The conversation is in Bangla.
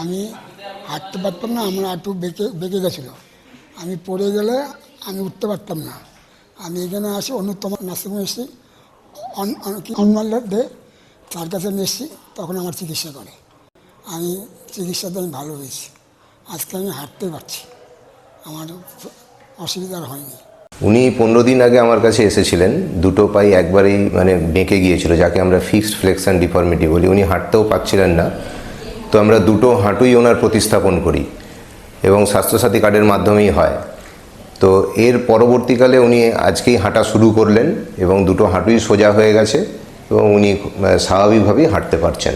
আমি হাঁটতে পারতাম না, আমার হাঁটু বেঁকে বেঁকে গেছিলো। আমি পড়ে গেলে আমি উঠতে পারতাম না। আমি এখানে আসি অন্যতম নার্সিংহোমে এসেছি, দে তার কাছে নিয়ে এসেছি, তখন আমার চিকিৎসা করে। আমি চিকিৎসাতে আমি ভালো হয়েছি, আজকে আমি হাঁটতে পারছি, আমার অসুবিধা আর হয়নি। উনি 15 দিন আগে আমার কাছে এসেছিলেন, দুটো পাই একবারেই বেঁকে গিয়েছিল, যাকে আমরা ফিক্সড ফ্লেক্সন ডিফর্মিটি বলি। উনি হাঁটতেও পারছিলেন না, তো আমরা দুটো হাঁটুই ওনার প্রতিস্থাপন করি এবং স্বাস্থ্যসাথী কার্ডের মাধ্যমেই হয়। তো এর পরবর্তীকালে উনি আজকেই হাঁটা শুরু করলেন এবং দুটো হাঁটুই সোজা হয়ে গেছে এবং উনি স্বাভাবিকভাবেই হাঁটতে পারছেন।